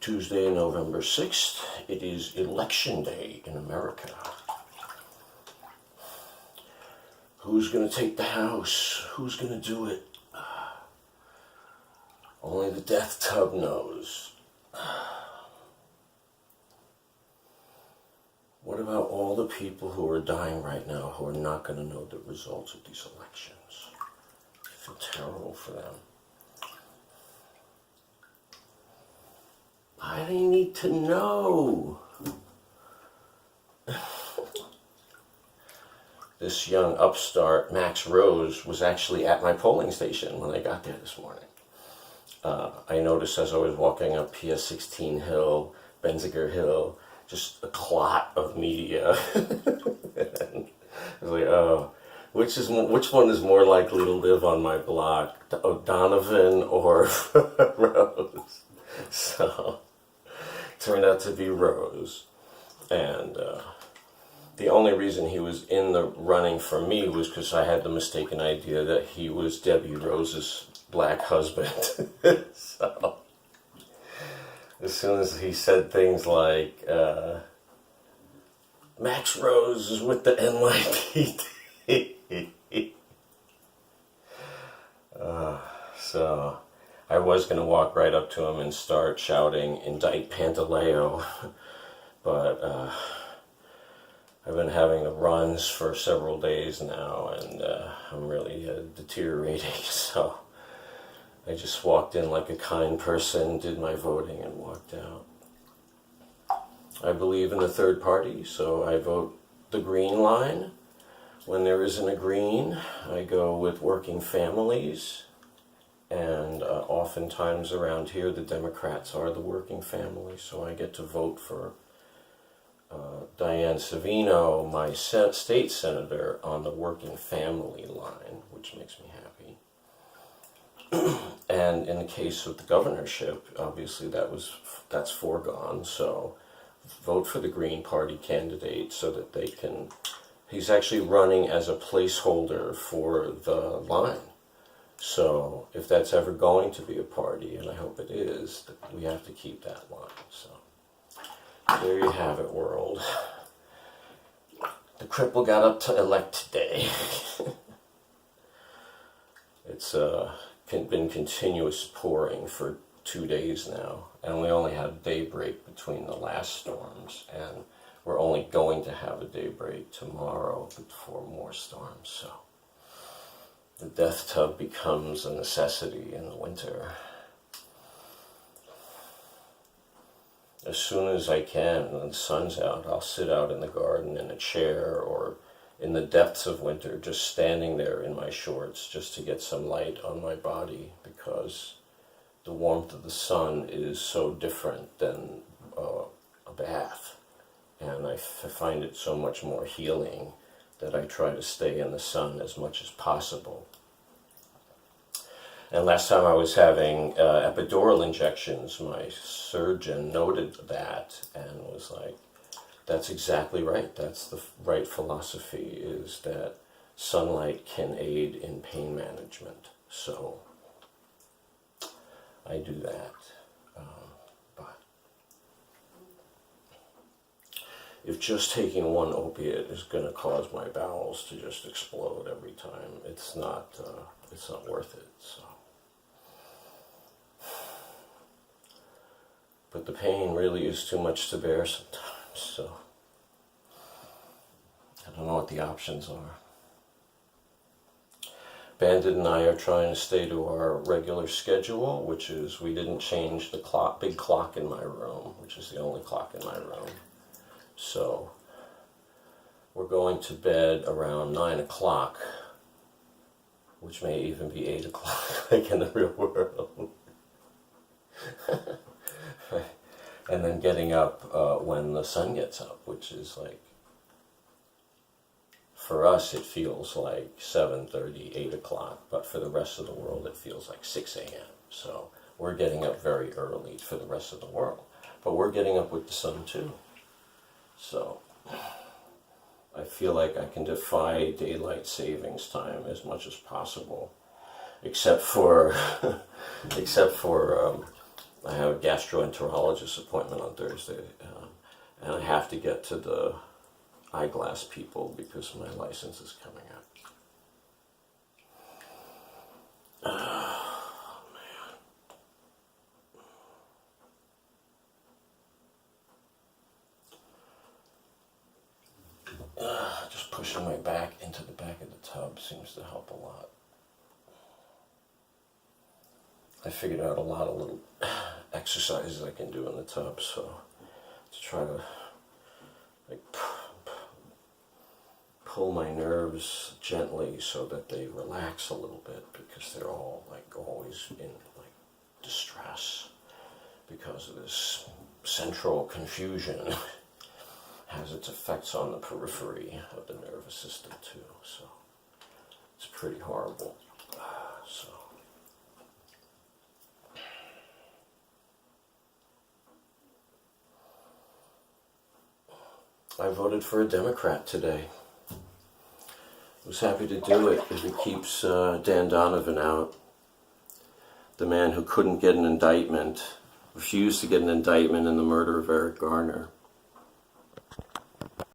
Tuesday, November 6th. It is Election Day in America. Who's going to take the House? Who's going to do it? Only the Deathtub knows. What about all the people who are dying right now who are not going to know the results of these elections? I feel terrible for them. Why do they need to know? This young upstart, Max Rose, was actually at my polling station when I got there this morning. I noticed as I was walking up PS 16 Hill, Benziger Hill, just a clot of media. And I was like, oh, which one is more likely to live on my block, Donovan or Rose? So, turned out to be Rose. And the only reason he was in the running for me was because I had the mistaken idea that he was Debbie Rose's black husband. So, as soon as he said things like, Max Rose is with the NYPD. So, I was going to walk right up to him and start shouting, indict Pantaleo, but I've been having the runs for several days now, and I'm really deteriorating, so I just walked in like a kind person, did my voting, and walked out. I believe in the third party, so I vote the green line. When there isn't a green, I go with working families, and oftentimes around here the Democrats are the working family, so I get to vote for Diane Savino, my state senator, on the working family line, which makes me happy. And in the case of the governorship, obviously that's foregone, so vote for the Green Party candidate so that they can... He's actually running as a placeholder for the line. So if that's ever going to be a party, and I hope it is, we have to keep that line. So there you have it, world. The cripple got up to elect today. It's been continuous pouring for 2 days now, and we only had a day break between the last storms, and we're only going to have a day break tomorrow before more storms. So the Deathtub becomes a necessity in the winter. As soon as I can, when the sun's out, I'll sit out in the garden in a chair or in the depths of winter, just standing there in my shorts just to get some light on my body, because the warmth of the sun is so different than a bath. And I find it so much more healing that I try to stay in the sun as much as possible. And last time I was having epidural injections, my surgeon noted that and was like, that's exactly right. That's the right philosophy, is that sunlight can aid in pain management. So I do that. But if just taking one opiate is going to cause my bowels to just explode every time, it's not worth it. So. But the pain really is too much to bear sometimes, so I don't know what the options are. Bandit and I are trying to stay to our regular schedule, which is we didn't change the big clock in my room, which is the only clock in my room. So we're going to bed around 9 o'clock, which may even be 8 o'clock, like in the real world. And then getting up when the sun gets up, which is like, for us it feels like 7:30, 8 o'clock, but for the rest of the world it feels like 6 a.m. So we're getting up very early for the rest of the world. But we're getting up with the sun too. So I feel like I can defy daylight savings time as much as possible, except for I have a gastroenterologist appointment on Thursday, and I have to get to the eyeglass people because my license is coming up. Oh, man. Just pushing my back into the back of the tub seems to help a lot. I figured out a lot of little exercises I can do in the tub, so to try to like pull my nerves gently so that they relax a little bit, because they're all like always in like distress because of this central confusion. Has its effects on the periphery of the nervous system too, so it's pretty horrible. So I voted for a Democrat today. I was happy to do it if it keeps Dan Donovan out. The man who couldn't get an indictment, refused to get an indictment in the murder of Eric Garner.